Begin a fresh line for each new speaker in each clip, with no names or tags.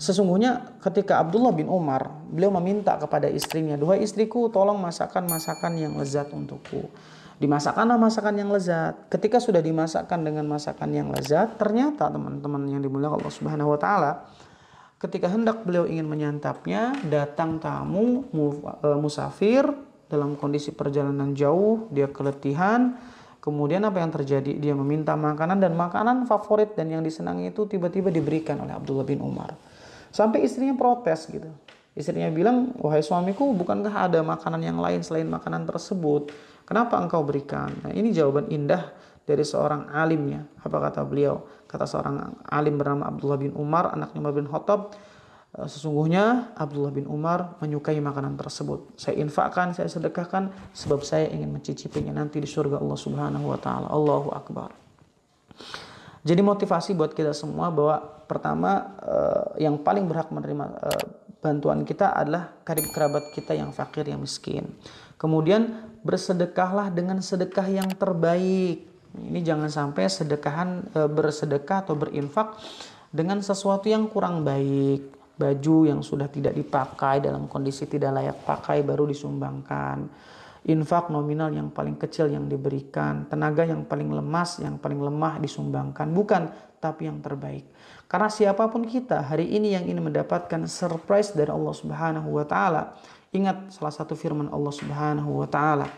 Sesungguhnya ketika Abdullah bin Umar, beliau meminta kepada istrinya, "Duhai istriku, tolong masakkan masakan yang lezat untukku." Dimasakkanlah masakan yang lezat. Ketika sudah dimasakkan dengan masakan yang lezat, ternyata teman-teman yang dimuliakan Allah Subhanahu wa taala, ketika hendak beliau ingin menyantapnya, datang tamu musafir dalam kondisi perjalanan jauh, dia keletihan. Kemudian apa yang terjadi? Dia meminta makanan, dan makanan favorit dan yang disenangi itu tiba-tiba diberikan oleh Abdullah bin Umar. Sampai istrinya protes gitu. Istrinya bilang, "Wahai suamiku, bukankah ada makanan yang lain selain makanan tersebut? Kenapa engkau berikan?" Nah, ini jawaban indah dari seorang alimnya. Apa kata beliau? Kata seorang alim bernama Abdullah bin Umar, anaknya Umar bin Khattab, "Sesungguhnya Abdullah bin Umar menyukai makanan tersebut. Saya infakkan, saya sedekahkan sebab saya ingin mencicipinya nanti di surga Allah Subhanahu wa taala." Allahu Akbar. Jadi motivasi buat kita semua bahwa pertama, yang paling berhak menerima bantuan kita adalah karib kerabat kita yang fakir, yang miskin. Kemudian bersedekahlah dengan sedekah yang terbaik. Ini jangan sampai bersedekah atau berinfak dengan sesuatu yang kurang baik. Baju yang sudah tidak dipakai, dalam kondisi tidak layak pakai, baru disumbangkan. Infak nominal yang paling kecil yang diberikan. Tenaga yang paling lemas, yang paling lemah disumbangkan. Bukan, tapi yang terbaik. Karena siapapun kita hari ini yang ingin mendapatkan surprise dari Allah Subhanahu wa taala, ingat salah satu firman Allah Subhanahu wa taala,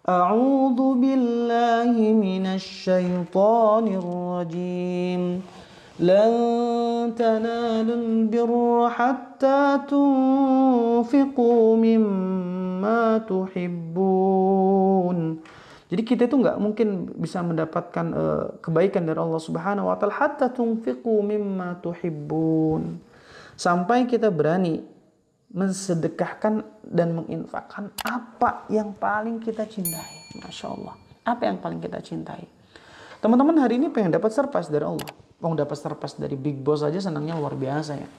"A'udzu billahi minasy syaithanir rajim. Lan tanalul birra hatta tunfiqu mimma tuhibbun." Jadi kita itu nggak mungkin bisa mendapatkan kebaikan dari Allah Subhanahu wa taala hatta tunfiqu mimma tuhibbun, sampai kita berani mensedekahkan dan menginfakkan apa yang paling kita cintai. Masya Allah, apa yang paling kita cintai. Teman-teman hari ini pengen dapat surprise dari Allah. Dapat surprise dari Big Boss aja senangnya luar biasa ya.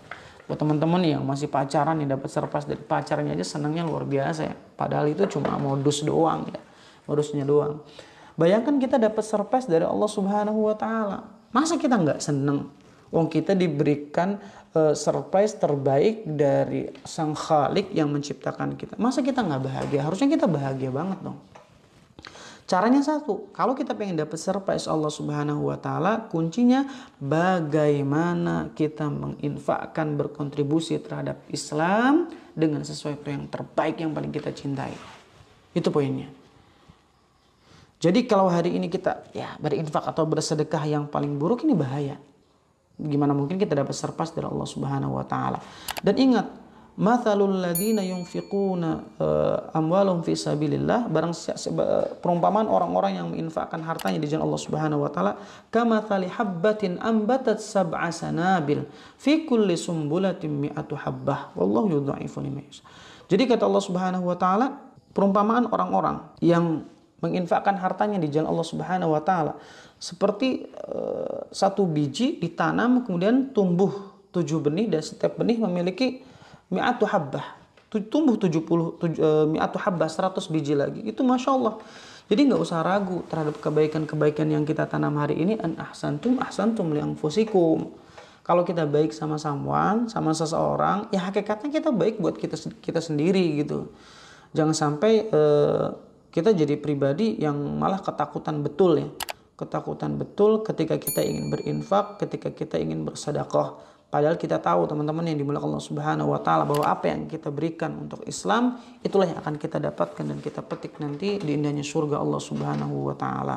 Buat teman-teman yang masih pacaran, yang dapat surprise dari pacarnya aja senangnya luar biasa ya. Padahal itu cuma modus doang ya. Modusnya doang. Bayangkan kita dapat surprise dari Allah Subhanahu wa taala. Masa kita nggak seneng? Wong kita diberikan surprise terbaik dari Sang Khalik yang menciptakan kita. Masa kita nggak bahagia? Harusnya kita bahagia banget dong. Caranya satu, kalau kita pengen dapat surprise Allah Subhanahu wa taala, kuncinya bagaimana kita menginfakkan, berkontribusi terhadap Islam dengan sesuatu yang terbaik yang paling kita cintai. Itu poinnya. Jadi kalau hari ini kita berinfak atau bersedekah yang paling buruk, ini bahaya. Gimana mungkin kita dapat surprise dari Allah Subhanahu wa taala? Dan ingat, mathalul ladzina yunfiquna amwalahum fi sabilillah, perumpamaan orang-orang yang menginfakkan hartanya di jalan Allah Subhanahu wa taala, kamathali habbatin ambatat sab'a sanabil fi kulli sumbulatin mi'atu habbah wallahu yudha'ifu liman yasha. Jadi kata Allah Subhanahu wa taala, perumpamaan orang-orang yang menginfakkan hartanya di jalan Allah Subhanahu wa taala seperti satu biji ditanam kemudian tumbuh 7 benih, dan setiap benih memiliki mi'atu habbah, tumbuh 100 biji lagi. Itu Masya Allah. Jadi nggak usah ragu terhadap kebaikan-kebaikan yang kita tanam hari ini. An ahsantum li anfusikum. Kalau kita baik sama seseorang, ya hakikatnya kita baik buat kita sendiri gitu. Jangan sampai kita jadi pribadi yang malah ketakutan betul ya. Ketakutan betul ketika kita ingin berinfak, ketika kita ingin bersedekah. Padahal kita tahu teman-teman yang dimuliakan Allah Subhanahu wa taala bahwa apa yang kita berikan untuk Islam itulah yang akan kita dapatkan dan kita petik nanti di indahnya surga Allah Subhanahu wa taala.